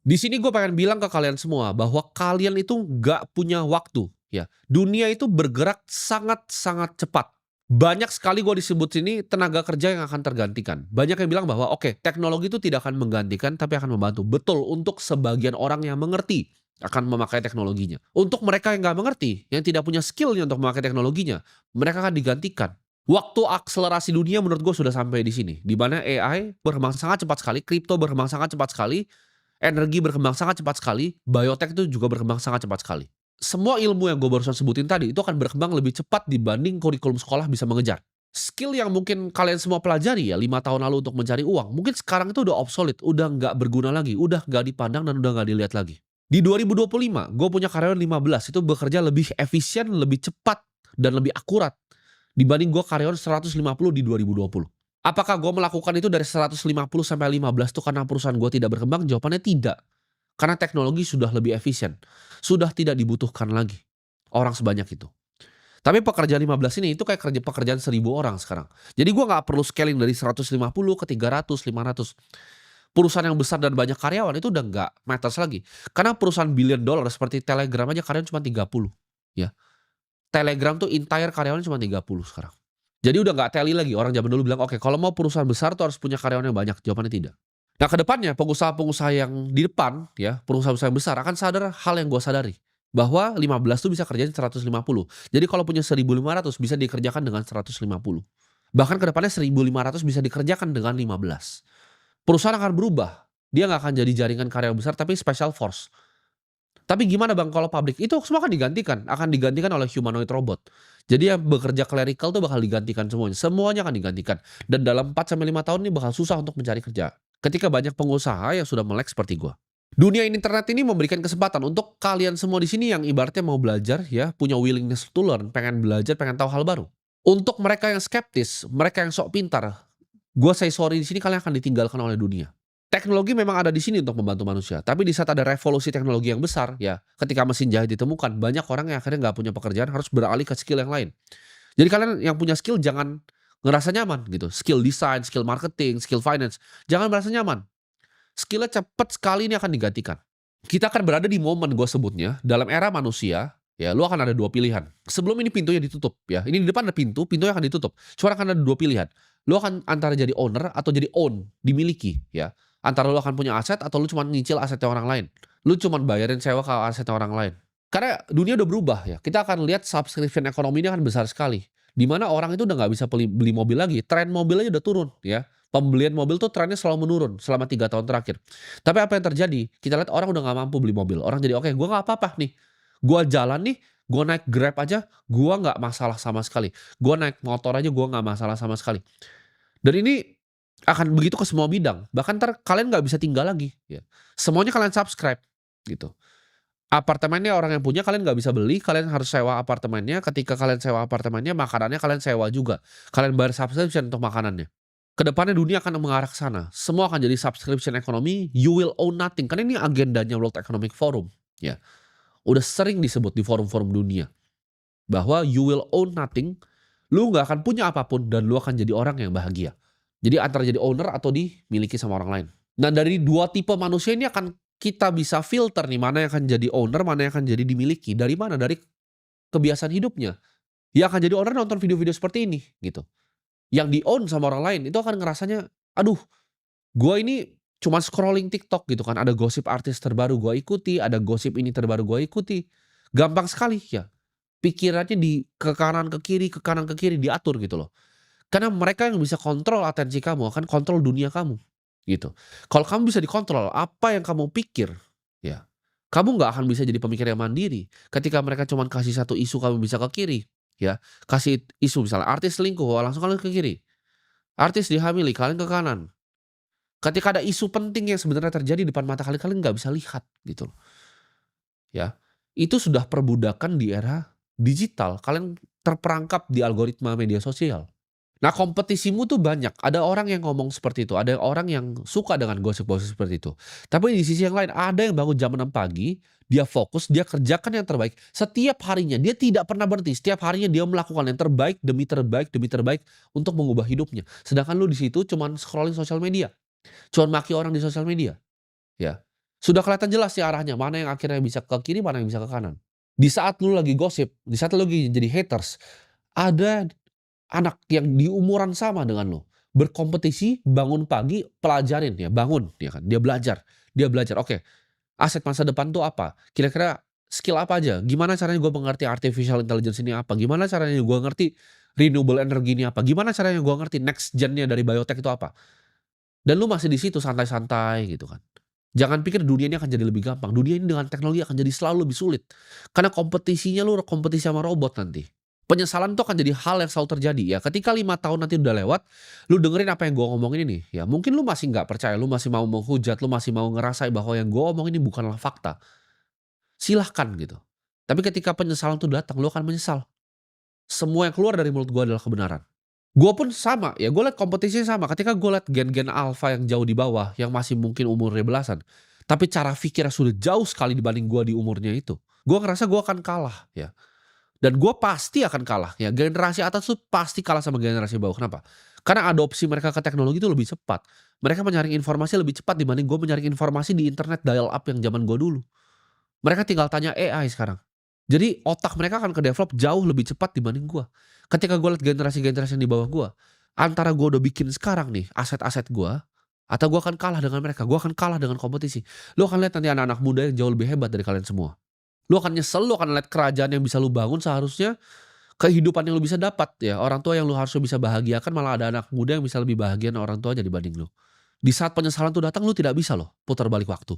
Di sini gue pengen bilang ke kalian semua bahwa kalian itu nggak punya waktu, ya. Dunia itu bergerak sangat-sangat cepat. Banyak sekali gue disebut sini tenaga kerja yang akan tergantikan. Banyak yang bilang bahwa oke, teknologi itu tidak akan menggantikan tapi akan membantu. Betul, untuk sebagian orang yang mengerti akan memakai teknologinya. Untuk mereka yang nggak mengerti, yang tidak punya skill-nya untuk memakai teknologinya, mereka akan digantikan. Waktu akselerasi dunia menurut gue sudah sampai di sini, di mana AI berkembang sangat cepat sekali, kripto berkembang sangat cepat sekali, energi berkembang sangat cepat sekali, biotech itu juga berkembang sangat cepat sekali. Semua ilmu yang gue barusan sebutin tadi, itu akan berkembang lebih cepat dibanding kurikulum sekolah bisa mengejar. Skill yang mungkin kalian semua pelajari ya 5 tahun lalu untuk mencari uang, mungkin sekarang itu udah obsolete, udah nggak berguna lagi, udah nggak dipandang dan udah nggak dilihat lagi. Di 2025, gue punya karyawan 15, itu bekerja lebih efisien, lebih cepat, dan lebih akurat dibanding gue karyawan 150 di 2020. Apakah gue melakukan itu dari 150 sampai 15 tuh karena perusahaan gue tidak berkembang? Jawabannya tidak. Karena teknologi sudah lebih efisien. Sudah tidak dibutuhkan lagi orang sebanyak itu. Tapi pekerjaan 15 ini itu kayak pekerjaan 1.000 orang sekarang. Jadi gue nggak perlu scaling dari 150 ke 300, 500. Perusahaan yang besar dan banyak karyawan itu udah nggak matters lagi. Karena perusahaan billion dollar seperti Telegram aja karyawan cuma 30. Ya. Telegram tuh entire karyawannya cuma 30 sekarang. Jadi udah nggak teli lagi, orang zaman dulu bilang, "Oke, kalau mau perusahaan besar tuh harus punya karyawan yang banyak." Jawabannya tidak. Nah, ke depannya pengusaha-pengusaha yang di depan ya, perusahaan-perusahaan yang besar akan sadar hal yang gua sadari, bahwa 15 tuh bisa kerjain 150. Jadi kalau punya 1.500 bisa dikerjakan dengan 150. Bahkan ke depannya 1.500 bisa dikerjakan dengan 15. Perusahaan akan berubah. Dia nggak akan jadi jaringan karyawan besar tapi special force. Tapi gimana Bang kalau pabrik? Itu semua akan digantikan oleh humanoid robot. Jadi yang bekerja clerical tuh bakal digantikan semuanya, semuanya akan digantikan. Dan dalam 4 sampai 5 tahun ini bakal susah untuk mencari kerja. Ketika banyak pengusaha yang sudah melek seperti gua. Dunia internet ini memberikan kesempatan untuk kalian semua di sini yang ibaratnya mau belajar ya, punya willingness to learn, pengen belajar, pengen tahu hal baru. Untuk mereka yang skeptis, mereka yang sok pintar, gua say sorry di sini kalian akan ditinggalkan oleh dunia. Teknologi memang ada di sini untuk membantu manusia, tapi di saat ada revolusi teknologi yang besar, ya, ketika mesin jahit ditemukan, banyak orang yang akhirnya nggak punya pekerjaan harus beralih ke skill yang lain. Jadi kalian yang punya skill jangan ngerasa nyaman gitu, skill design, skill marketing, skill finance, jangan merasa nyaman. Skill-nya cepet sekali ini akan digantikan. Kita akan berada di momen gue sebutnya, dalam era manusia, ya lu akan ada 2 pilihan. Sebelum ini pintunya ditutup ya, ini di depan ada pintu, pintunya akan ditutup. Cuma akan ada 2 pilihan. Lu akan antara jadi owner atau jadi own, dimiliki ya. Antara lu akan punya aset atau lu cuma nyicil asetnya orang lain. Lu cuma bayarin sewa ke asetnya orang lain. Karena dunia udah berubah ya, kita akan lihat subscription ekonomi ini akan besar sekali. Di mana orang itu udah nggak bisa beli mobil lagi, tren mobil aja udah turun ya. Pembelian mobil tuh trennya selalu menurun selama 3 tahun terakhir. Tapi apa yang terjadi? Kita lihat orang udah nggak mampu beli mobil. Orang jadi, "Oke, gua nggak apa-apa nih. Gua jalan nih, gua naik Grab aja, gua nggak masalah sama sekali. Gua naik motor aja gua nggak masalah sama sekali." Dan ini akan begitu ke semua bidang. Bahkan entar kalian nggak bisa tinggal lagi, ya. Semuanya kalian subscribe, gitu. Apartemennya orang yang punya kalian nggak bisa beli, kalian harus sewa apartemennya. Ketika kalian sewa apartemennya, makanannya kalian sewa juga. Kalian bayar subscription untuk makanannya. Kedepannya dunia akan mengarah ke sana. Semua akan jadi subscription ekonomi, you will own nothing. Karena ini agendanya World Economic Forum, ya. Udah sering disebut di forum-forum dunia bahwa you will own nothing, lu nggak akan punya apapun dan lu akan jadi orang yang bahagia. Jadi antara jadi owner atau dimiliki sama orang lain. Nah, dari 2 tipe manusia ini akan kita bisa filter nih mana yang akan jadi owner, mana yang akan jadi dimiliki. Dari mana? Dari kebiasaan hidupnya. Yang akan jadi owner nonton video-video seperti ini gitu. Yang di-own sama orang lain itu akan ngerasanya, "Aduh, gua ini cuma scrolling TikTok," gitu kan, ada gosip artis terbaru gua ikuti, ada gosip ini terbaru gua ikuti. Gampang sekali ya, pikirannya ke kanan ke kanan ke kiri diatur gitu loh. Karena mereka yang bisa kontrol atensi kamu, akan kontrol dunia kamu, gitu. Kalau kamu bisa dikontrol, apa yang kamu pikir, ya, kamu nggak akan bisa jadi pemikir yang mandiri. Ketika mereka cuman kasih satu isu kamu bisa ke kiri, ya. Kasih isu misalnya artis selingkuh, wah langsung kalian ke kiri. Artis dihamili, kalian ke kanan. Ketika ada isu penting yang sebenarnya terjadi di depan mata kalian, kalian nggak bisa lihat gitu loh, ya. Itu sudah perbudakan di era digital, kalian terperangkap di algoritma media sosial. Nah, kompetisimu tuh banyak, ada orang yang ngomong seperti itu, ada orang yang suka dengan gosip-gosip seperti itu. Tapi di sisi yang lain ada yang bangun jam 6 pagi, dia fokus, dia kerjakan yang terbaik setiap harinya, dia tidak pernah berhenti, setiap harinya dia melakukan yang terbaik demi terbaik demi terbaik untuk mengubah hidupnya. Sedangkan lu di situ cuman scrolling sosial media, cuman maki orang di sosial media, ya. Sudah kelihatan jelas nih arahnya, mana yang akhirnya bisa ke kiri, mana yang bisa ke kanan. Di saat lu lagi gosip, di saat lu lagi jadi haters, ada anak yang di umuran sama dengan lu, berkompetisi, bangun pagi, pelajarin ya, bangun, ya kan, dia belajar, oke, aset masa depan tuh apa? Kira-kira skill apa aja? Gimana caranya gue mengerti artificial intelligence ini apa? Gimana caranya gue ngerti renewable energy ini apa? Gimana caranya gue ngerti next gen-nya dari biotech itu apa? Dan lu masih di situ santai-santai gitu kan. Jangan pikir dunia ini akan jadi lebih gampang. Dunia ini dengan teknologi akan jadi selalu lebih sulit. Karena kompetisinya lu kompetisi sama robot nanti. Penyesalan itu akan jadi hal yang selalu terjadi ya. Ketika 5 tahun nanti udah lewat, lu dengerin apa yang gua ngomongin ini, ya mungkin lu masih nggak percaya, lu masih mau menghujat, lu masih mau ngerasain bahwa yang gua omongin ini bukanlah fakta. Silahkan gitu. Tapi ketika penyesalan itu datang, lu akan menyesal. Semua yang keluar dari mulut gua adalah kebenaran. Gua pun sama, ya gua liat kompetisinya sama. Ketika gua liat gen-gen alfa yang jauh di bawah, yang masih mungkin umurnya belasan, tapi cara pikirnya sudah jauh sekali dibanding gua di umurnya itu. Gua ngerasa gua akan kalah ya. Dan gua pasti akan kalah ya. Generasi atas tuh pasti kalah sama generasi bawah. Kenapa? Karena adopsi mereka ke teknologi itu lebih cepat. Mereka menyaring informasi lebih cepat dibanding gua menyaring informasi di internet dial up yang zaman gua dulu. Mereka tinggal tanya AI sekarang. Jadi otak mereka akan ke-develop jauh lebih cepat dibanding gua. Ketika gua lihat generasi-generasi yang di bawah gua, antara gua udah bikin sekarang nih aset-aset gua, atau gua akan kalah dengan mereka, gua akan kalah dengan kompetisi. Lu akan lihat nanti anak-anak muda yang jauh lebih hebat dari kalian semua. Lu akan nyesel, lu akan lihat kerajaan yang bisa lu bangun seharusnya, kehidupan yang lu bisa dapat ya, orang tua yang lu harusnya bisa bahagiakan, malah ada anak muda yang bisa lebih bahagia orang tuanya dibanding lu. Di saat penyesalan itu datang, lu tidak bisa loh putar balik waktu.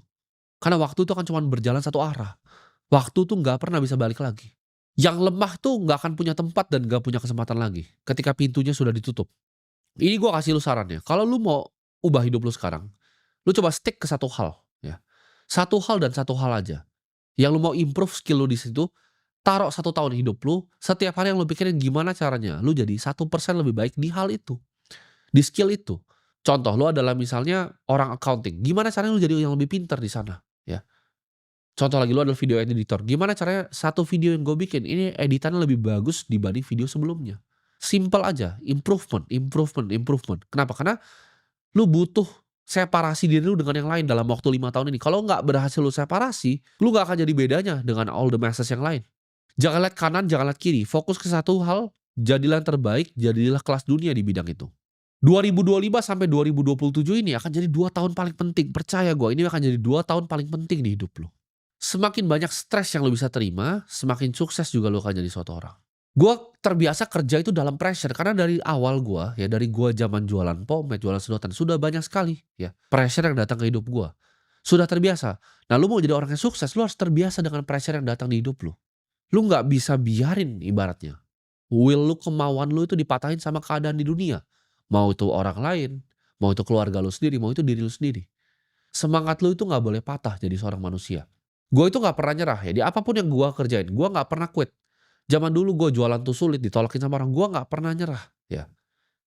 Karena waktu itu akan cuma berjalan satu arah. Waktu tuh nggak pernah bisa balik lagi. Yang lemah tuh nggak akan punya tempat dan nggak punya kesempatan lagi, ketika pintunya sudah ditutup. Ini gua kasih lu saran ya, kalau lu mau ubah hidup lu sekarang, lu coba stick ke satu hal ya. Satu hal dan satu hal aja. Yang lu mau improve skill lu di situ, taruh 1 tahun hidup lu, setiap hari yang lu pikirin gimana caranya lu jadi 1% lebih baik di hal itu, di skill itu. Contoh lu adalah misalnya orang accounting, gimana caranya lu jadi yang lebih pintar di sana, ya. Contoh lagi lu adalah video editor, gimana caranya satu video yang gue bikin ini editannya lebih bagus dibanding video sebelumnya. Simple aja, improvement, improvement, improvement. Kenapa? Karena lu butuh separasi diri lu dengan yang lain dalam waktu 5 tahun ini. Kalau nggak berhasil lu separasi, lu nggak akan jadi bedanya dengan all the masses yang lain. Jangan lihat kanan, jangan lihat kiri, fokus ke satu hal, jadilah yang terbaik, jadilah kelas dunia di bidang itu. 2025 sampai 2027 ini akan jadi 2 tahun paling penting, percaya gue, ini akan jadi 2 tahun paling penting di hidup lu. Semakin banyak stres yang lo bisa terima, semakin sukses juga lo akan jadi suatu orang. Gue terbiasa kerja itu dalam pressure karena dari awal gue ya, dari gue zaman jualan pomade, jualan sedotan, sudah banyak sekali ya pressure yang datang ke hidup gue. Sudah terbiasa. Nah, lu mau jadi orang yang sukses, lu harus terbiasa dengan pressure yang datang di hidup lu. Lu nggak bisa biarin ibaratnya. Will lu, kemauan lu itu dipatahin sama keadaan di dunia. Mau itu orang lain, mau itu keluarga lu sendiri, mau itu diri lu sendiri. Semangat lu itu nggak boleh patah jadi seorang manusia. Gue itu nggak pernah nyerah ya, di apapun yang gue kerjain, gue nggak pernah quit. Zaman dulu gue jualan tuh sulit, ditolakin sama orang, gue nggak pernah nyerah, ya.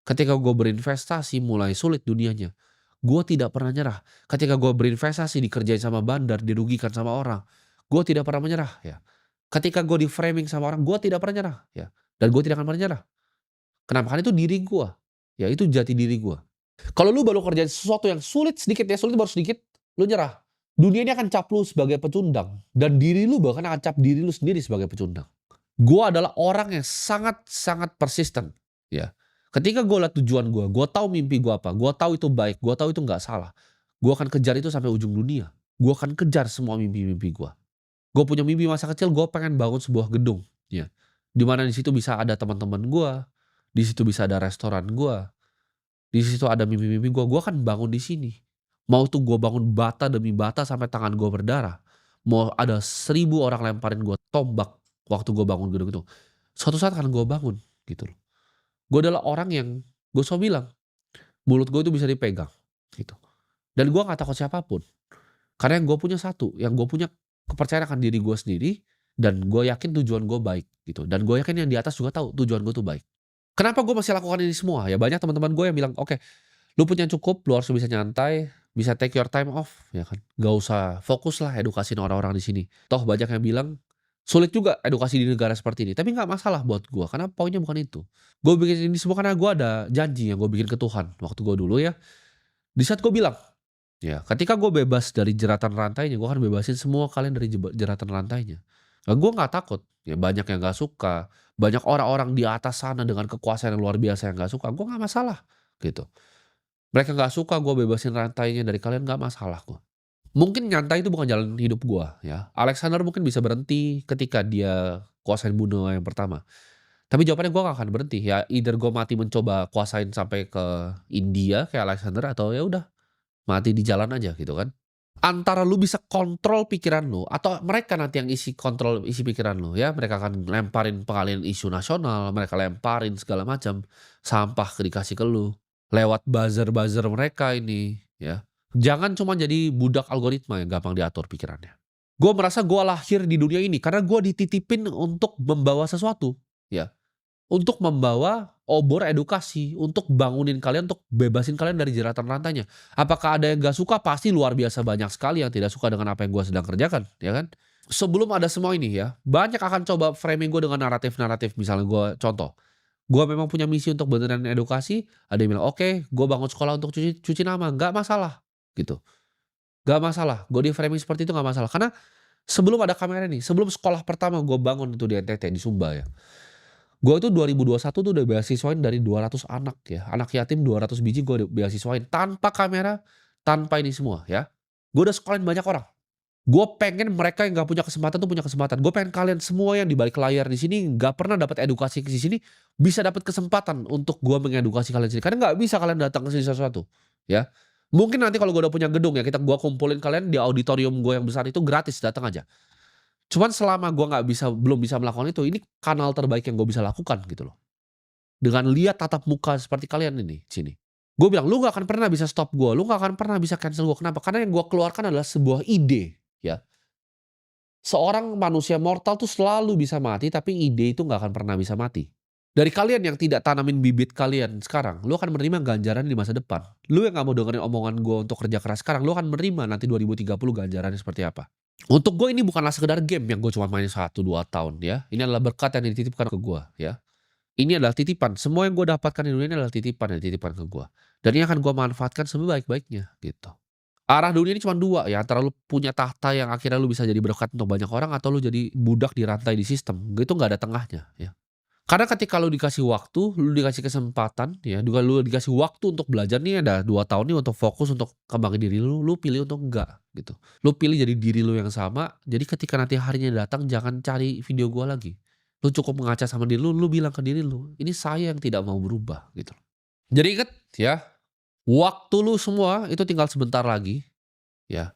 Ketika gue berinvestasi mulai sulit dunianya, gue tidak pernah nyerah. Ketika gue berinvestasi dikerjain sama bandar, dirugikan sama orang, gue tidak pernah menyerah, ya. Ketika gue di-framing sama orang, gue tidak pernah nyerah, ya. Dan gue tidak akan pernah nyerah. Kenapa? Karena itu diri gue, ya itu jati diri gue. Kalau lu baru kerjain sesuatu yang sulit sedikit ya, sulit baru sedikit, lu nyerah. Dunia ini akan cap lu sebagai pecundang. Dan diri lu bahkan akan cap diri lu sendiri sebagai pecundang. Gue adalah orang yang sangat-sangat persisten. Ya. Ketika gue lihat tujuan gue tahu mimpi gue apa, gue tahu itu baik, gue tahu itu nggak salah. Gue akan kejar itu sampai ujung dunia. Gue akan kejar semua mimpi-mimpi gue. Gue punya mimpi masa kecil, gue pengen bangun sebuah gedung. Ya. Dimana di situ bisa ada teman-teman gue, di situ bisa ada restoran gue, di situ ada mimpi-mimpi gue akan bangun di sini. Mau tuh gue bangun bata demi bata sampai tangan gue berdarah. Mau ada 1.000 orang lemparin gue tombak waktu gue bangun gedung itu. Suatu saat akan gue bangun gitu loh. Gue adalah orang yang gue selalu bilang, mulut gue itu bisa dipegang gitu. Dan gue gak takut siapapun. Karena yang gue punya satu, yang gue punya kepercayaan akan diri gue sendiri, dan gue yakin tujuan gue baik gitu. Dan gue yakin yang di atas juga tahu tujuan gue tuh baik. Kenapa gue masih lakukan ini semua? Ya banyak teman-teman gue yang bilang, oke, lu punya cukup, lu harus bisa nyantai, bisa take your time off, ya kan. Gak usah fokus lah edukasiin orang-orang di sini. Toh banyak yang bilang, sulit juga edukasi di negara seperti ini. Tapi gak masalah buat gue, karena poinnya bukan itu. Gue bikin ini semua karena gue ada janji yang gue bikin ke Tuhan. Waktu gue dulu ya, di saat gue bilang, Ya, ketika gue bebas dari jeratan rantainya, gue akan bebasin semua kalian dari jeratan rantainya. Gue nggak takut, ya banyak yang nggak suka, banyak orang-orang di atas sana dengan kekuasaan yang luar biasa yang nggak suka, gue nggak masalah, gitu. Mereka nggak suka gue bebasin rantainya dari kalian, nggak masalah gue. Mungkin nyantai itu bukan jalan hidup gue, ya. Alexander mungkin bisa berhenti ketika dia kuasain Bunuh yang pertama. Tapi jawabannya gue nggak akan berhenti, ya either gue mati mencoba kuasain sampai ke India kayak Alexander, atau ya udah mati di jalan aja gitu kan. Antara lu bisa kontrol pikiran lu atau mereka nanti yang kontrol isi pikiran lu ya, mereka akan lemparin pengalihan isu nasional, mereka lemparin segala macam, sampah dikasih ke lu, lewat buzzer-buzzer mereka ini ya. Jangan cuma jadi budak algoritma yang gampang diatur pikirannya. Gue merasa gue lahir di dunia ini karena gue dititipin untuk membawa sesuatu, ya. Untuk membawa obor edukasi, untuk bangunin kalian, untuk bebasin kalian dari jeratan rantainya. Apakah ada yang gak suka? Pasti luar biasa banyak sekali yang tidak suka dengan apa yang gue sedang kerjakan, ya kan? Sebelum ada semua ini ya, banyak akan coba framing gue dengan naratif-naratif. Misalnya gue contoh, gue memang punya misi untuk beneran edukasi, ada yang bilang, "Oke, gue bangun sekolah untuk cuci cuci nama," nggak masalah, gitu. Nggak masalah, gue di-framing seperti itu nggak masalah. Karena sebelum ada kamera nih, sebelum sekolah pertama gue bangun itu di NTT, di Sumba ya. Gue tuh 2021 tuh udah beasiswain dari 200 anak ya, anak yatim 200 biji gue udah beasiswain tanpa kamera, tanpa ini semua ya. Gue udah sekolahin banyak orang. Gue pengen mereka yang nggak punya kesempatan tuh punya kesempatan. Gue pengen kalian semua yang di balik layar di sini nggak pernah dapat edukasi di sini, bisa dapat kesempatan untuk gue mengedukasi kalian di sini. Karena nggak bisa kalian datang ke sini sesuatu, ya. Mungkin nanti kalau gue udah punya gedung ya, gue kumpulin kalian di auditorium gue yang besar itu gratis, datang aja. Cuman selama gue nggak bisa belum bisa melakukan itu, ini kanal terbaik yang gue bisa lakukan gitu loh. Dengan lihat tatap muka seperti kalian ini, sini. Gue bilang, "Lu nggak akan pernah bisa stop gue, lu nggak akan pernah bisa cancel gue." Kenapa? Karena yang gue keluarkan adalah sebuah ide, ya. Seorang manusia mortal tuh selalu bisa mati, tapi ide itu nggak akan pernah bisa mati. Dari kalian yang tidak tanamin bibit kalian sekarang, lu akan menerima ganjaran di masa depan. Lu yang nggak mau dengerin omongan gue untuk kerja keras sekarang, lu akan menerima nanti 2030 ganjarannya seperti apa. Untuk gue ini bukanlah sekedar game yang gue cuma main 1, 2 tahun ya. Ini adalah berkat yang dititipkan ke gue ya. Ini adalah titipan. Semua yang gue dapatkan di dunia ini adalah titipan yang dititipkan ke gue. Dan ini akan gue manfaatkan sebaik-baiknya gitu. Arah dunia ini cuma dua ya, antara lu punya tahta yang akhirnya lu bisa jadi berkat untuk banyak orang atau lu jadi budak di rantai di sistem. Itu nggak ada tengahnya ya. Karena ketika lu dikasih waktu, lu dikasih kesempatan ya, juga lu dikasih waktu untuk belajar nih ada 2 tahun nih untuk fokus untuk kembangin diri lu, lu pilih untuk enggak gitu. Lu pilih jadi diri lu yang sama, jadi ketika nanti harinya datang jangan cari video gua lagi. Lu cukup mengaca sama diri lu, lu bilang ke diri lu, "Ini saya yang tidak mau berubah," gitu. Jadi inget ya, waktu lu semua itu tinggal sebentar lagi ya,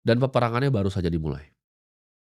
dan peperangannya baru saja dimulai.